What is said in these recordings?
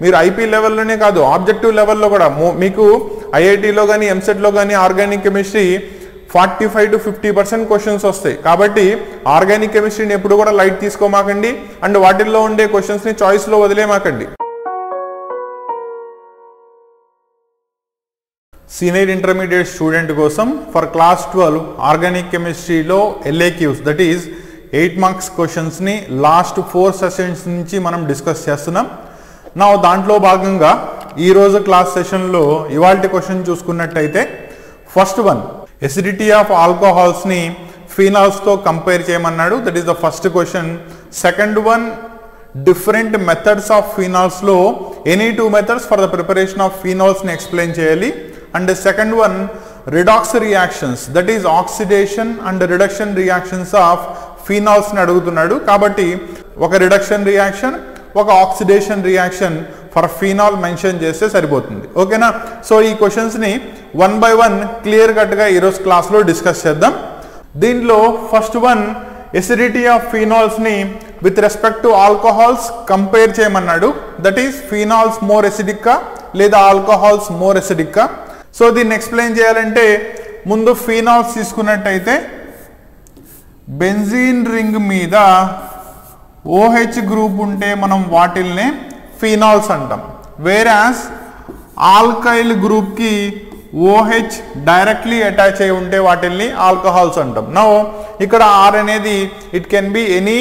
మీరు ఐపీ లెవెల్లోనే కాదు ఆబ్జెక్టివ్ లెవెల్లో కూడా మీకు ఐఐటీలో కానీ ఎంసెట్లో కానీ ఆర్గానిక్ కెమిస్ట్రీ 45 to 50% క్వశ్చన్స్ వస్తాయి. కాబట్టి ఆర్గానిక్ కెమిస్ట్రీని ఎప్పుడు కూడా లైట్ తీసుకోమాకండి అండ్ వాటిల్లో ఉండే క్వశ్చన్స్ని చాయిస్లో వదిలేమాకండి. సీనియర్ ఇంటర్మీడియట్ స్టూడెంట్ కోసం ఫర్ క్లాస్ 12 ఆర్గానిక్ కెమిస్ట్రీలో LAQs దట్ ఈజ్ 8 మార్క్స్ క్వశ్చన్స్ని లాస్ట్ 4 సెషన్స్ నుంచి మనం డిస్కస్ చేస్తున్నాం. నా దాంట్లో భాగంగా ఈరోజు క్లాస్ సెషన్లో ఇవాల్టి క్వశ్చన్ చూసుకున్నట్టయితే ఫస్ట్ వన్ ఎసిడిటీ ఆఫ్ ఆల్కహాల్స్ని ఫీనాల్స్తో కంపేర్ చేయమన్నాడు. That is the first question. Second one different methods of ఫీనాల్స్లో any 2 methods for the preparation of ఫీనాల్స్ని ఎక్స్ప్లెయిన్ చేయాలి. And second one redox reactions that is oxidation and reduction reactions of ఫీనాల్స్ని అడుగుతున్నాడు. కాబట్టి ఒక రిడక్షన్ రియాక్షన్ ఒక oxidation reaction for phenol mention చేస్తే సరిపోతుంది. ఓకేనా? సో ఈ క్వశ్చన్స్ని 1 by 1 క్లియర్ కట్గా ఈరోజు క్లాస్లో డిస్కస్ చేద్దాం. దీంట్లో ఫస్ట్ వన్ ఎసిడిటీ ఆఫ్ ఫీనాల్స్ని with respect to alcohols compare చేయమన్నాడు. దట్ ఈస్ ఫీనాల్స్ మోర్ ఎసిడిక్కా లేదా ఆల్కహాల్స్ మోర్ ఎసిడిక్కా. సో దీన్ని ఎక్స్ప్లెయిన్ చేయాలంటే ముందు ఫీనాల్స్ తీసుకున్నట్టయితే బెంజీన్ రింగ్ మీద OH గ్రూప్ ఉంటే మనం వాటిల్నే ఫీనాల్స్ అంటాం. వేరాస్ ఆల్కైల్ గ్రూప్కి OH డైరెక్ట్లీ అటాచ్ అయి ఉంటే వాటిల్ని ఆల్కహాల్స్ అంటాం. నౌ ఇక్కడ R అనేది it can be any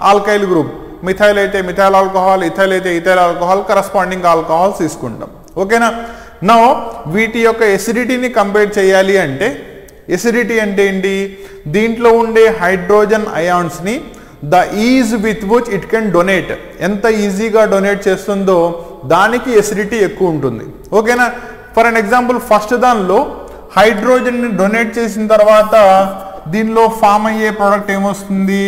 alkyl group. Methyl అయితే మిథైల్ ఆల్కహాల్, ఇథైల్ అయితే ఇథైల్ ఆల్కహాల్, కరస్పాండింగ్ ఆల్కహాల్స్ తీసుకుంటాం. ఓకేనా? నౌ వీటి యొక్క ఎసిడిటీని కంపేర్ చేయాలి అంటే ఎసిడిటీ అంటే ఏంటి? దీంట్లో ఉండే హైడ్రోజన్ అయాన్స్ని the is with which it can donate, ఎంత ఈజీగా డొనేట్ చేస్తుందో దానికి ఎసిడిటీ ఎక్కువ ఉంటుంది. ఓకేనా? ఫర్ అన్ ఎగ్జాంపుల్ ఫస్ట్ దానిలో హైడ్రోజన్ని డొనేట్ చేసిన తర్వాత దీనిలో ఫామ్ అయ్యే ప్రోడక్ట్ ఏమొస్తుంది?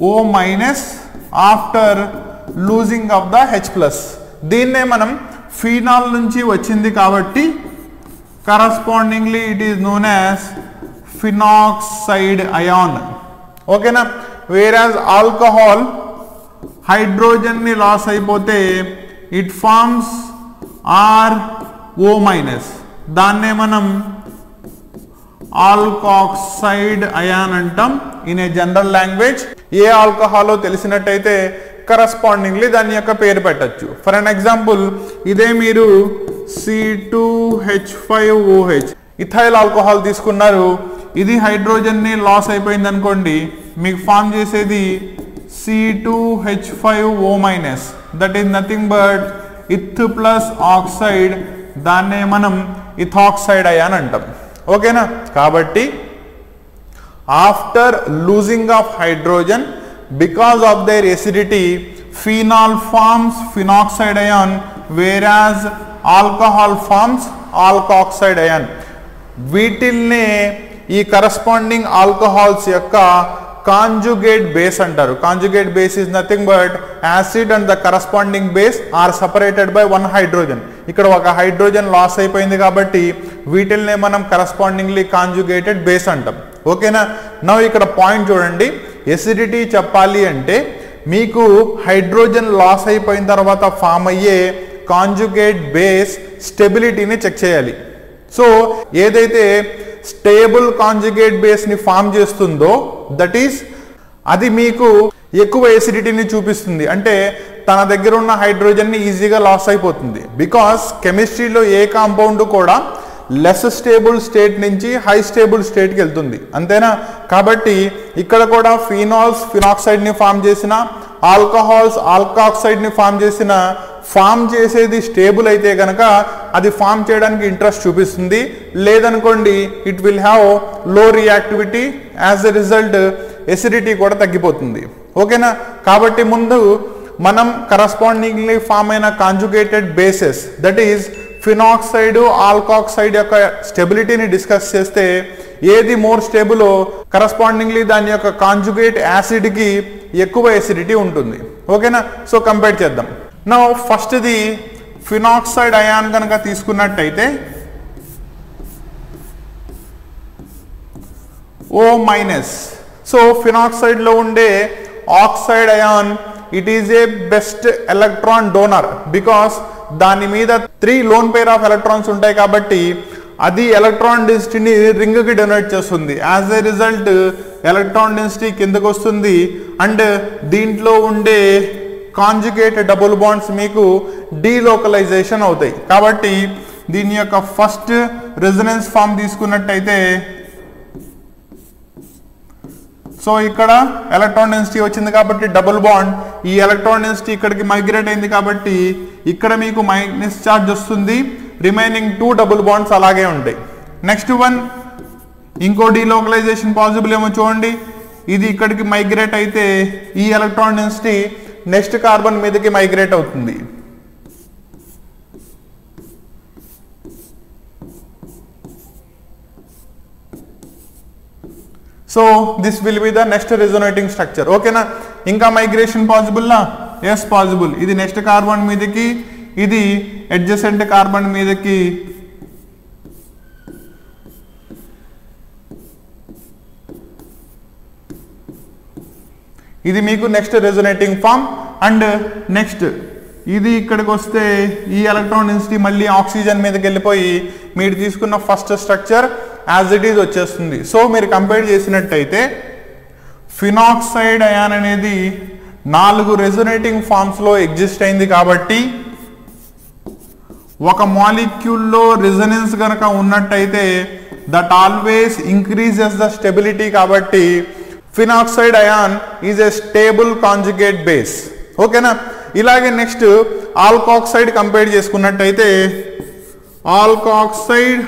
O- after losing of the H+. దీన్నే మనం ఫీనాల్ నుంచి వచ్చింది కాబట్టి correspondingly it is known as phenoxide ion. ఓకేనా? వేరాజ్ ఆల్కహాల్ హైడ్రోజన్ని లాస్ అయిపోతే ఇట్ ఫార్మ్స్ RO-, దాన్నే మనం ఆల్కాక్సైడ్ అయాన్ అంటాం ఇన్ ఏ జనరల్ లాంగ్వేజ్. ఏ ఆల్కహాలో తెలిసినట్టయితే కరస్పాండింగ్లీ దాని యొక్క పేరు పెట్టచ్చు. ఫర్ అన్ ఎగ్జాంపుల్ ఇదే మీరు C2H5OH ఇథైల్ ఆల్కహాల్ తీసుకున్నారు. ఇది హైడ్రోజన్ని లాస్ అయిపోయింది అనుకోండి, మీకు ఫామ్ చేసేది C2H5O-, that is nothing but eth plus oxide, దాన్నే మనం ఇథాక్సైడ్ అయాన్ అంటాం. ఓకేనా? కాబట్టి after losing of hydrogen because of their acidity phenol forms phenoxide ion whereas alcohol forms alkoxide ion. వీటిల్నే ఈ కరస్పాండింగ్ ఆల్కహాల్స్ యొక్క కాంజుగేట్ బేస్ అంటారు. Conjugate base is nothing but acid and the corresponding base are separated by 1 hydrogen. ఇక్కడ ఒక hydrogen loss అయిపోయింది కాబట్టి వీటిల్నే మనం కరస్పాండింగ్లీ conjugated base అంటాం. ఓకేనా? నౌ ఇక్కడ పాయింట్ చూడండి. ఎసిడిటీ చెప్పాలి అంటే మీకు హైడ్రోజన్ లాస్ అయిపోయిన తర్వాత ఫామ్ అయ్యే కాంజుగేట్ బేస్ స్టెబిలిటీని చెక్ చేయాలి. సో ఏదైతే స్టేబుల్ కాంజుగేట్ బేస్ని ఫామ్ చేస్తుందో దట్ ఈస్ అది మీకు ఎక్కువ ఎసిడిటీని చూపిస్తుంది. అంటే తన దగ్గర ఉన్న హైడ్రోజన్ని ఈజీగా లాస్ అయిపోతుంది. బికాస్ కెమిస్ట్రీలో ఏ కాంపౌండ్ కూడా లెస్ స్టేబుల్ స్టేట్ నుంచి హై స్టేబుల్ స్టేట్కి వెళ్తుంది. అంతేనా? కాబట్టి ఇక్కడ కూడా ఫీనాల్స్ ఫినాక్సైడ్ని ఫామ్ చేసిన, ఆల్కహాల్స్ ఆల్కాక్సైడ్ని ఫామ్ చేసిన, ఫామ్ చేసేది స్టేబుల్ అయితే కనుక అది ఫామ్ చేయడానికి ఇంట్రెస్ట్ చూపిస్తుంది. లేదనుకోండి it will have low reactivity, as a result acidity కూడా తగ్గిపోతుంది. ఓకేనా? కాబట్టి ముందు మనం కరస్పాండింగ్లీ ఫామ్ అయిన conjugated bases that is phenoxide alkoxide యొక్క స్టెబిలిటీని డిస్కస్ చేస్తే ఏది మోర్ స్టేబుల్ కరస్పాండింగ్లీ దాని యొక్క కాంజుగేట్ యాసిడ్కి ఎక్కువ ఎసిడిటీ ఉంటుంది. ఓకేనా? సో కంపేర్ చేద్దాం. నా ఫస్ట్ది ఫినాక్సైడ్ అయాన్ కనుక తీసుకున్నట్టయితే O-. సో ఫినాక్సైడ్లో ఉండే oxide ion it is a best electron donor because దాని మీద 3 lone pair of electrons ఉంటాయి కాబట్టి అది ఎలక్ట్రాన్ డెన్సిటీని రింగ్ కి డొనేట్ చేస్తుంది. As a result electron density కిందకు వస్తుంది అండ్ దీంట్లో ఉండే కాంజుగేట్ డబుల్ బాండ్స్ మీకు డీలోకలైజేషన్ అవుతాయి. కాబట్టి దీని యొక్క ఫస్ట్ రెజొనెన్స్ ఫామ్ తీసుకున్నట్టయితే సో ఇక్కడ ఎలక్ట్రాన్ డెన్సిటీ వచ్చింది కాబట్టి డబుల్ బాండ్, ఈ ఎలక్ట్రాన్ డెన్సిటీ ఇక్కడికి మైగ్రేట్ అయింది కాబట్టి ఇక్కడ మీకు మైనస్ చార్జ్ వస్తుంది. రిమైనింగ్ 2 డబుల్ బాండ్స్ అలాగే ఉంటాయి. నెక్స్ట్ వన్ ఇంకో డీలోకలైజేషన్ పాసిబుల్ ఏమో చూడండి. ఇది ఇక్కడికి మైగ్రేట్ అయితే ఈ ఎలక్ట్రాన్ డెన్సిటీ నెక్స్ట్ కార్బన్ మీదకి మైగ్రేట్ అవుతుంది. So this will be the next resonating structure. ఓకేనా? ఇంకా మైగ్రేషన్ పాసిబుల్ నా? Yes possible. ఇది నెక్స్ట్ కార్బన్ మీదకి, ఇది అడ్జసెంట్ కార్బన్ మీదకి ఇది మీకు next resonating form. And next ఇది ఇక్కడికి వస్తే ఈ ఎలక్ట్రాన్ డెన్సిటీ మళ్ళీ ఆక్సిజన్ మీదకి వెళ్ళిపోయి మీరు తీసుకున్న first structure as it is వచ్చేస్తుంది. సో మీరు కంపేర్ చేసినట్టయితే ఫినాక్సైడ్ అయాన్ అనేది 4 రెజోనేటింగ్ ఫామ్స్లో ఎగ్జిస్ట్ అయింది కాబట్టి ఒక మాలిక్యూల్లో రెజొనెన్స్ కనుక ఉన్నట్టయితే that always increases the stability. కాబట్టి phenoxide ion is a stable conjugate base. ఓకేనా? ఇలాగే నెక్స్ట్ ఆల్కాక్సైడ్ కంపేర్ చేసుకున్నట్టయితే ఆల్కాక్సైడ్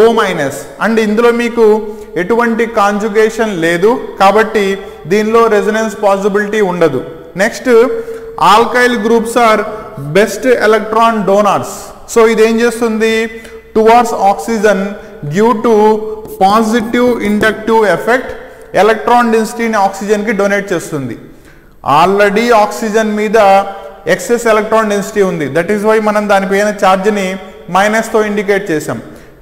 O మైనస్ అండ్ ఇందులో మీకు ఎటువంటి కాంజుగేషన్ లేదు కాబట్టి దీనిలో రెజొనెన్స్ పాసిబిలిటీ ఉండదు. Next alkyl groups are best electron donors. So ఇదేం చేస్తుంది? Towards oxygen due to positive inductive effect electron డెన్సిటీని ఆక్సిజన్కి డొనేట్ చేస్తుంది. ఆల్రెడీ ఆక్సిజన్ మీద ఎక్సెస్ ఎలక్ట్రాన్ డెన్సిటీ ఉంది. దట్ ఈస్ వై మనం దానిపైన ఛార్జ్ని మైనస్తో ఇండికేట్ చేసాం.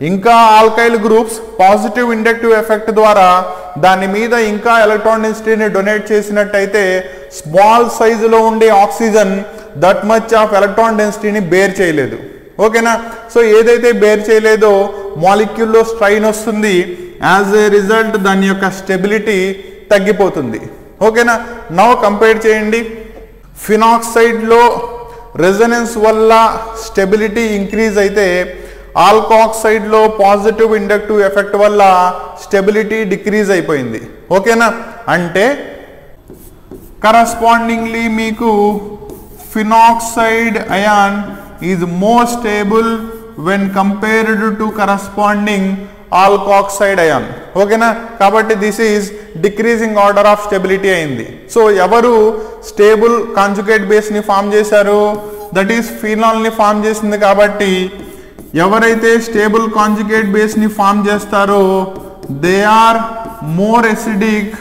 ఇంకా alkyl groups positive inductive effect ద్వారా దాని మీద ఇంకా ఎలక్ట్రాన్ డెన్సిటీని డొనేట్ చేసినట్టయితే స్మాల్ సైజులో ఉండే oxygen that much of electron డెన్సిటీని బేర్ చేయలేదు. ఓకేనా? సో ఏదైతే బేర్ చేయలేదో మాలిక్యూల్లో స్ట్రైన్ వస్తుంది. యాజ్ ఏ రిజల్ట్ దాని యొక్క స్టెబిలిటీ తగ్గిపోతుంది. ఓకేనా? నౌ కంపేర్ చేయండి. ఫినాక్సైడ్లో రెజొనెన్స్ వల్ల స్టెబిలిటీ ఇంక్రీజ్ అయితే ఆల్కాక్సైడ్లో పాజిటివ్ ఇండక్టివ్ ఎఫెక్ట్ వల్ల స్టెబిలిటీ డిక్రీజ్ అయిపోయింది. ఓకేనా? అంటే కరస్పాండింగ్లీ మీకు phenoxide ion is more stable when compared to corresponding alkoxide ion. ఓకేనా? కాబట్టి this is decreasing order of stability అయింది. సో ఎవరు స్టేబుల్ కాంజుగేట్ బేస్ని ఫామ్ చేశారు? దట్ ఈస్ ఫినాల్ని ఫామ్ చేసింది. కాబట్టి ఎవరైతే స్టేబుల్ కాంజుగేట్ బేస్ని ఫామ్ చేస్తారో they are more acidic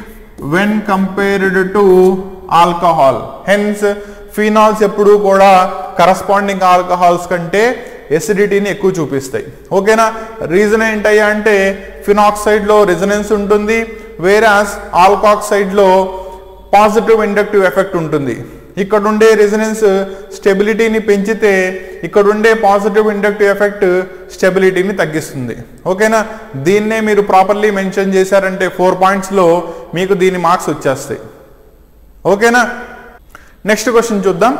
when compared to alcohol. Hence phenols ఎప్పుడూ కూడా కరస్పాండింగ్ ఆల్కహాల్స్ కంటే ఎసిడిటీని ఎక్కువ చూపిస్తాయి. ఓకేనా? రీజన్ ఏంటయ్యా అంటే ఫినాక్సైడ్లో రెజొనెన్స్ ఉంటుంది, వేరాస్ ఆల్కాక్సైడ్లో పాజిటివ్ ఇండక్టివ్ ఎఫెక్ట్ ఉంటుంది. ఇక్కడ ఉండే రెజొనెన్స్ స్టెబిలిటీని పెంచితే ఇక్కడ ఉండే పాజిటివ్ ఇండక్టివ్ ఎఫెక్ట్ స్టెబిలిటీని తగ్గిస్తుంది. ఓకేనా? దీన్నే మీరు ప్రాపర్లీ మెన్షన్ చేశారంటే 4 పాయింట్స్లో మీకు దీని మార్క్స్ వచ్చేస్తాయి. ఓకేనా? నెక్స్ట్ క్వశ్చన్ చూద్దాం.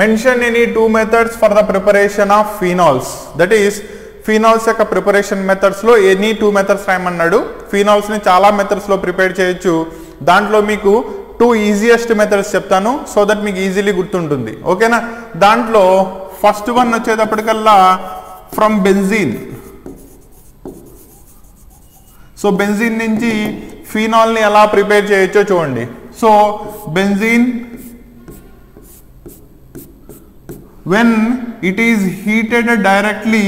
Mention any 2 methods for the preparation of phenols. That is phenols యొక్క ప్రిపరేషన్ మెథడ్స్లో ఎనీ 2 మెథడ్స్ రాయమన్నాడు. ఫినాల్స్ని చాలా మెథడ్స్లో ప్రిపేర్ చేయొచ్చు. దాంట్లో మీకు 2 ఈజియెస్ట్ మెథడ్స్ చెప్తాను సో దట్ మీకు ఈజీలీ గుర్తుంటుంది. ఓకేనా? దాంట్లో ఫస్ట్ వన్ వచ్చేటప్పటికల్లా ఫ్రమ్ బెంజీన్. సో బెంజీన్ నుంచి ఫినాల్ని ఎలా ప్రిపేర్ చేయొచ్చో చూడండి. So benzene when it is heated directly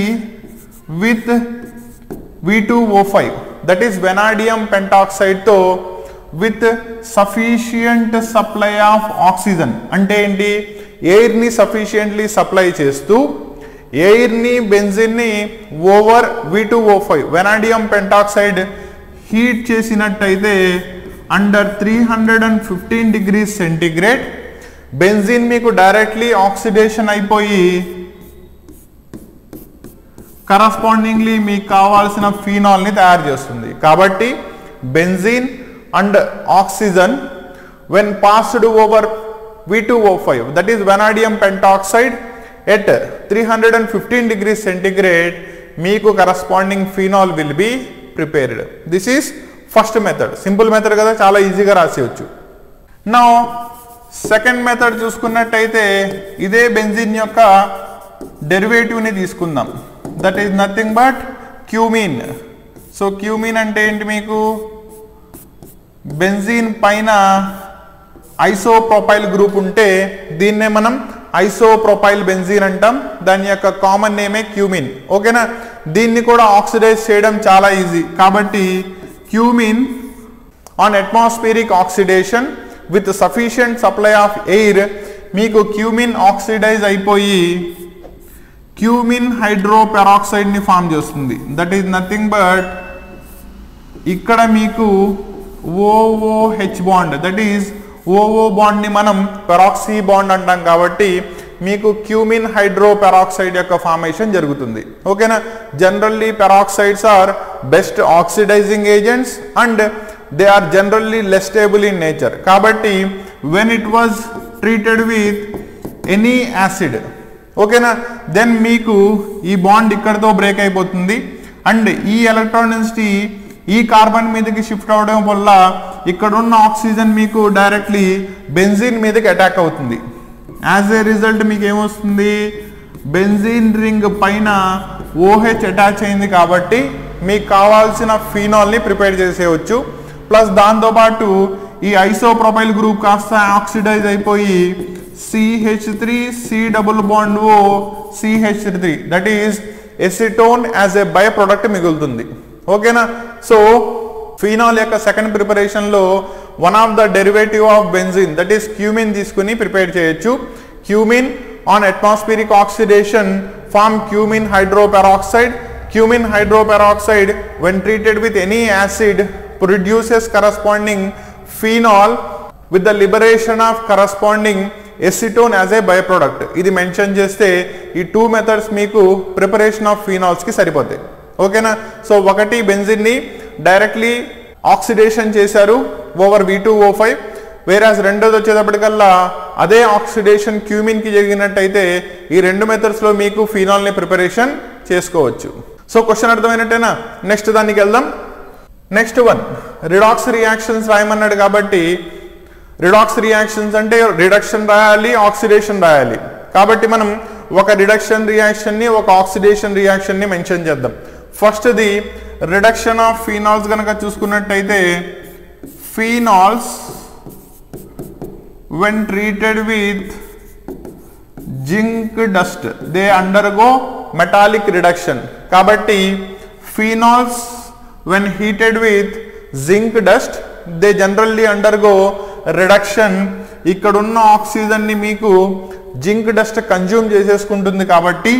with V2O5 that is vanadium pentoxide తో with sufficient supply of oxygen అంటే ఏంటి? ఎయిర్ ని సఫిషియెంట్లీ సప్లై చేస్తూ ఎయిర్ ని బెంజిన్ ని over V2O5 vanadium pentoxide heat చేసినట్టయితే అండర్ 315 degrees సెంటిగ్రేడ్ బెంజీన్ మీకు directly oxidation అయిపోయి కరస్పాండింగ్లీ మీకు కావాల్సిన ఫీనాల్ని తయారు చేస్తుంది. కాబట్టి benzene and oxygen when passed over V2O5, that is vanadium pentoxide at 315 degrees centigrade, మీకు corresponding phenol will be prepared. This is first method. Simple method కదా, చాలా ఈజీగా రాసేయచ్చు. నౌ సెకండ్ మెథడ్ చూసుకున్నట్టయితే ఇదే బెంజిన్ యొక్క డెరివేటివ్ని తీసుకుందాం. That is nothing but cumin. So cumin అంటే ఏంటి, మీకు బెంజిన్ పైన ఐసోప్రొపైల్ గ్రూప్ ఉంటే దీన్నే మనం ఐసోప్రొపైల్ బెంజీన్ అంటాం. దాని యొక్క కామన్ నేమే క్యూమిన్. ఓకేనా, దీన్ని కూడా ఆక్సిడైజ్ చేయడం చాలా ఈజీ. కాబట్టి cumene on atmospheric oxidation with sufficient supply of air, మీకు క్యూమిన్ ఆక్సిడైజ్ అయిపోయి క్యూమిన్ హైడ్రో పెరాక్సైడ్ ని ఫామ్ చేస్తుంది. దట్ ఈస్ నథింగ్ బట్ ఇక్కడ మీకు OOH bond, that is OO bond ని మనం పెరాక్సీ బాండ్ అంటాం. కాబట్టి మీకు క్యూమిన్ హైడ్రో పెరాక్సైడ్ యొక్క ఫార్మేషన్ జరుగుతుంది. ఓకేనా, generally peroxides are best oxidizing agents and they are generally less stable in nature. కాబట్టి when it was treated with any acid, ఓకేనా, దెన్ మీకు ఈ బాండ్ ఇక్కడతో బ్రేక్ అయిపోతుంది అండ్ ఈ ఎలక్ట్రాన్ డెన్సిటీ ఈ కార్బన్ మీదకి షిఫ్ట్ అవడం వల్ల ఇక్కడున్న ఆక్సిజన్ మీకు డైరెక్ట్లీ బెంజీన్ మీదకి అటాక్ అవుతుంది. యాజ్ ఏ రిజల్ట్ మీకు ఏమొస్తుంది, బెంజీన్ రింగ్ పైన OH అటాచ్ అయింది. కాబట్టి మీకు కావాల్సిన ఫీనాల్ని ప్రిపేర్ చేసేయచ్చు. ప్లస్ దాంతోపాటు ఈ ఐసోప్రొపైల్ గ్రూప్ కాస్త ఆక్సిడైజ్ అయిపోయి CH3 C double bond O CH3, that is acetone as a by product మిగులుతుంది. ఓకేనా, సో ఫీనాల్ యొక్క సెకండ్ ప్రిపరేషన్ లో one of the derivative of benzene that is cumene తీసుకుని ప్రిపేర్ చేయొచ్చు. Cumene on atmospheric oxidation form cumene hydroperoxide. Cumene hydroperoxide when treated with any acid produces corresponding phenol with the liberation of corresponding acetone as a byproduct. ఇది mention చేస్తే ఈ two methods మీకు preparation of phenols కి సరిపోతాయి. ఓకేనా, so ఒకటి benzene ని directly oxidation చేశారు ఓవర్ V2O5, వేరాజ్ రెండోది వచ్చేటప్పటికల్లా అదే ఆక్సిడేషన్ క్యూమిన్ కి జరిగినట్టయితే ఈ రెండు మెథడ్స్ లో మీకు ఫీనాల్ ని ప్రిపరేషన్ చేసుకోవచ్చు. So question అర్థమైనట్టేనా? నెక్స్ట్ దానికి వెళ్దాం. నెక్స్ట్ వన్, రిడాక్స్ రియాక్షన్స్ రాయమన్నాడు. కాబట్టి రిడాక్స్ రియాక్షన్స్ అంటే రిడక్షన్ రాయాలి, ఆక్సిడేషన్ రాయాలి. కాబట్టి మనం ఒక రిడక్షన్ రియాక్షన్ ని ఒక ఆక్సిడేషన్ రియాక్షన్ ని మెన్షన్ చేద్దాం. First the reduction of phenols కనుక చూసుకున్నట్టయితే phenols when treated with zinc dust they undergo metallic reduction. కాబట్టి phenols when heated with zinc dust they generally undergo reduction. ఇక్కడున్న ఆక్సిజన్ ని మీకు జింక్ డస్ట్ కన్జ్యూమ్ చేసేసుకుంటుంది. కాబట్టి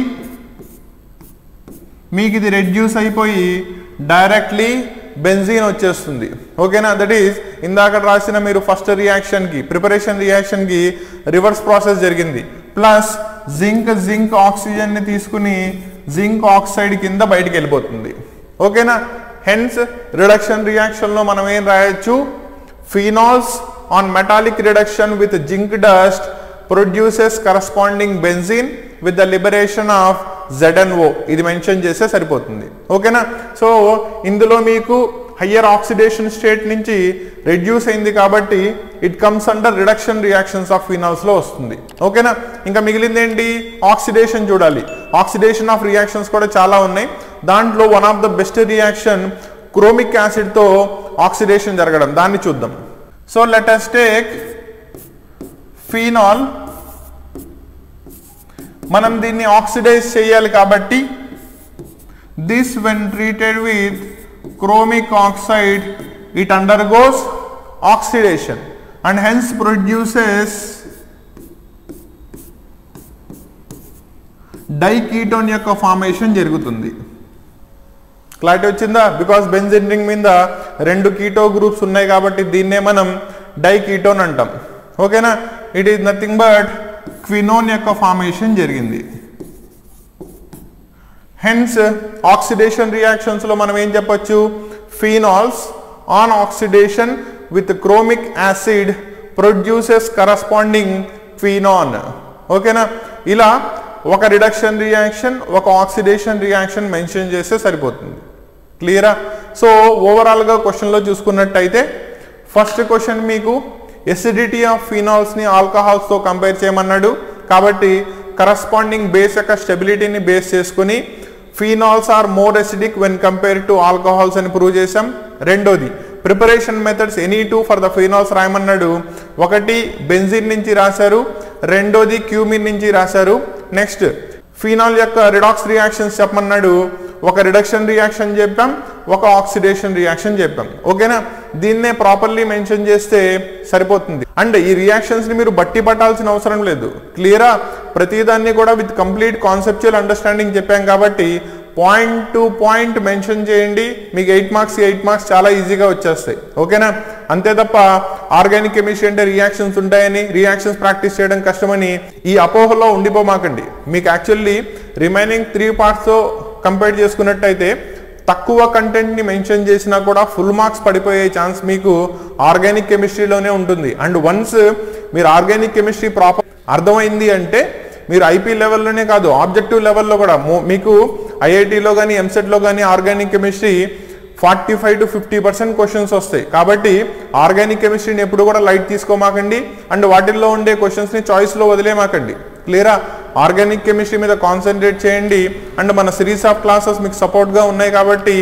మీకు ఇది రెడ్యూస్ అయిపోయి డైరెక్ట్లీ బెంజీన్ వచ్చేస్తుంది. ఓకేనా, దట్ ఈస్ ఇందాక రాసిన మీరు ఫస్ట్ రియాక్షన్ కి ప్రిపరేషన్ రియాక్షన్ కి రివర్స్ ప్రాసెస్ జరిగింది. ప్లస్ జింక్ ఆక్సిజన్ ని తీసుకుని జింక్ ఆక్సైడ్ కింద బయటికి వెళ్ళిపోతుంది. ఓకేనా, హెన్స్ రిడక్షన్ రియాక్షన్ లో మనం ఏం రాయొచ్చు, phenols on metallic reduction with zinc dust produces corresponding benzene with the liberation of ZNO. ఇది మెన్షన్ చేస్తే సరిపోతుంది. ఓకేనా, సో ఇందులో మీకు హయ్యర్ ఆక్సిడేషన్ స్టేట్ నుంచి రెడ్యూస్ అయింది కాబట్టి it comes under reduction reactions of phenols లో వస్తుంది. ఓకేనా, ఇంకా మిగిలింది ఏంటి, ఆక్సిడేషన్ చూడాలి. ఆక్సిడేషన్ ఆఫ్ రియాక్షన్స్ కూడా చాలా ఉన్నాయి. దాంట్లో one of the best reaction chronic acid తో ఆక్సిడేషన్ జరగడం, దాన్ని చూద్దాం. So let us take phenol. మనం దీన్ని ఆక్సిడైజ్ చేయాలి కాబట్టి this when treated with chromic oxide it undergoes oxidation and hence produces డైకీటోన్ యొక్క ఫార్మేషన్ జరుగుతుంది. క్లారిటీ వచ్చిందా? బికాస్ బెంజీన్ రింగ్ మీద రెండు కీటో గ్రూప్స్ ఉన్నాయి కాబట్టి దీన్నే మనం డైకీటోన్ అంటాం. ఓకేనా. It is nothing but quinone యొక్క ఫార్మేషన్ జరిగింది. హెన్స్ ఆక్సిడేషన్ రియాక్షన్స్ లో మనం ఏం చెప్పొచ్చు, phenols on oxidation with chromic acid produces corresponding quinone. ఓకేనా. ఇలా ఒక రిడక్షన్ రియాక్షన్, ఒక ఆక్సిడేషన్ రియాక్షన్ మెన్షన్ చేస్తే సరిపోతుంది. క్లియరా. సో ఓవరాల్గా క్వశ్చన్లో చూసుకున్నట్టయితే ఫస్ట్ క్వశ్చన్ మీకు ఎసిడిటీ ఆఫ్ ఫినాల్స్ని ఆల్కహాల్స్తో కంపేర్ చేయమన్నాడు. కాబట్టి కరస్పాండింగ్ బేస్ యొక్క స్టెబిలిటీని బేస్ చేసుకుని phenols are more acidic when compare to alcohols అని ప్రూవ్ చేసాం. రెండోది preparation methods any two for the phenols రాయమన్నాడు. ఒకటి బెంజిన్ నుంచి రాశారు, రెండోది క్యూమిన్ నుంచి రాశారు. నెక్స్ట్ ఫినాల్ యొక్క రిడాక్స్ రియాక్షన్స్ చెప్పమన్నాడు. ఒక రిడక్షన్ రియాక్షన్ చెప్పాం, ఒక ఆక్సిడేషన్ రియాక్షన్ చెప్పాం. ఓకేనా. దీన్నే ప్రాపర్లీ మెన్షన్ చేస్తే సరిపోతుంది. అండ్ ఈ రియాక్షన్స్ ని మీరు బట్టి పట్టాల్సిన అవసరం లేదు. క్లియరా. ప్రతిదాన్ని కూడా విత్ కంప్లీట్ కాన్సెప్చువల్ అండర్స్టాండింగ్ చెప్పాం కాబట్టి పాయింట్ టు పాయింట్ మెన్షన్ చేయండి. మీకు 8 మార్క్స్ చాలా ఈజీగా వచ్చేస్తాయి. ఓకేనా. అంతే తప్ప ఆర్గానిక్ కెమిస్ట్రీ అంటే రియాక్షన్స్ ఉంటాయని, రియాక్షన్స్ ప్రాక్టీస్ చేయడం కష్టమని ఈ అపోహలో ఉండిపోమాకండి. మీకు యాక్చువల్లీ రిమైనింగ్ 3 పార్ట్స్తో కంపేర్ చేసుకున్నట్టయితే తక్కువ కంటెంట్ని మెన్షన్ చేసినా కూడా ఫుల్ మార్క్స్ పడిపోయే ఛాన్స్ మీకు ఆర్గానిక్ కెమిస్ట్రీలోనే ఉంటుంది. అండ్ వన్స్ మీరు ఆర్గానిక్ కెమిస్ట్రీ ప్రాపర్ అర్థమైంది అంటే మీరు ఐపీ లెవెల్లోనే కాదు, ఆబ్జెక్టివ్ లెవెల్లో కూడా మీకు ఐఐటీలో కానీ ఎంసెట్లో కానీ ఆర్గానిక్ కెమిస్ట్రీ 45 to 50% క్వశ్చన్స్ వస్తాయి. కాబట్టి ఆర్గానిక్ కెమిస్ట్రీని ఎప్పుడు కూడా లైట్ తీసుకోమాకండి. అండ్ వాటిల్లో ఉండే క్వశ్చన్స్ని చాయిస్లో వదిలేమాకండి. క్లియరా. ఆర్గానిక్ కెమిస్ట్రీ మీద కాన్సన్ట్రేట్ చేయండి. అండ్ మన సిరీస్ ఆఫ్ క్లాసెస్ మీకు సపోర్ట్గా ఉన్నాయి కాబట్టి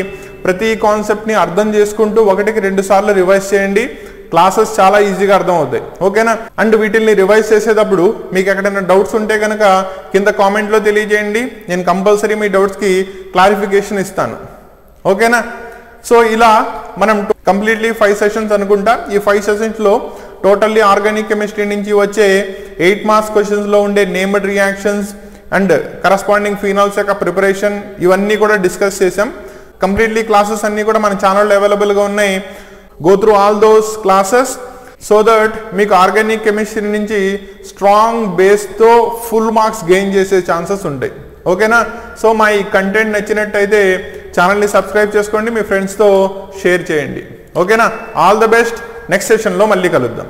ప్రతి కాన్సెప్ట్ని అర్థం చేసుకుంటూ 1కి 2 సార్లు రివైజ్ చేయండి. క్లాసెస్ చాలా ఈజీగా అర్థం అవుతాయి. ఓకేనా. అండ్ వీటిని రివైజ్ చేసేటప్పుడు మీకు ఎక్కడైనా డౌట్స్ ఉంటే కనుక కింద కామెంట్లో తెలియజేయండి. నేను కంపల్సరీ మీ డౌట్స్కి క్లారిఫికేషన్ ఇస్తాను. ఓకేనా. సో ఇలా మనం కంప్లీట్లీ 5 సెషన్స్ అనుకుంటా. ఈ 5 సెషన్స్లో టోటల్లీ ఆర్గానిక్ కెమిస్ట్రీ నుంచి వచ్చే 8 మార్క్స్ క్వశ్చన్స్లో ఉండే named reactions and corresponding phenols యొక్క ప్రిపరేషన్ ఇవన్నీ కూడా డిస్కస్ చేసాం. కంప్లీట్లీ క్లాసెస్ అన్నీ కూడా మన ఛానల్లో అవైలబుల్గా ఉన్నాయి. Go through all those classes so that మీకు ఆర్గానిక్ కెమిస్ట్రీ నుంచి స్ట్రాంగ్ బేస్తో ఫుల్ మార్క్స్ గెయిన్ చేసే ఛాన్సెస్ ఉంటాయి. ఓకేనా. సో మా ఈ కంటెంట్ నచ్చినట్టయితే ఛానల్ని సబ్స్క్రైబ్ చేసుకోండి, మీ ఫ్రెండ్స్తో షేర్ చేయండి. ఓకేనా. All the best. నెక్స్ట్ సెషన్లో మళ్ళీ కలుద్దాం.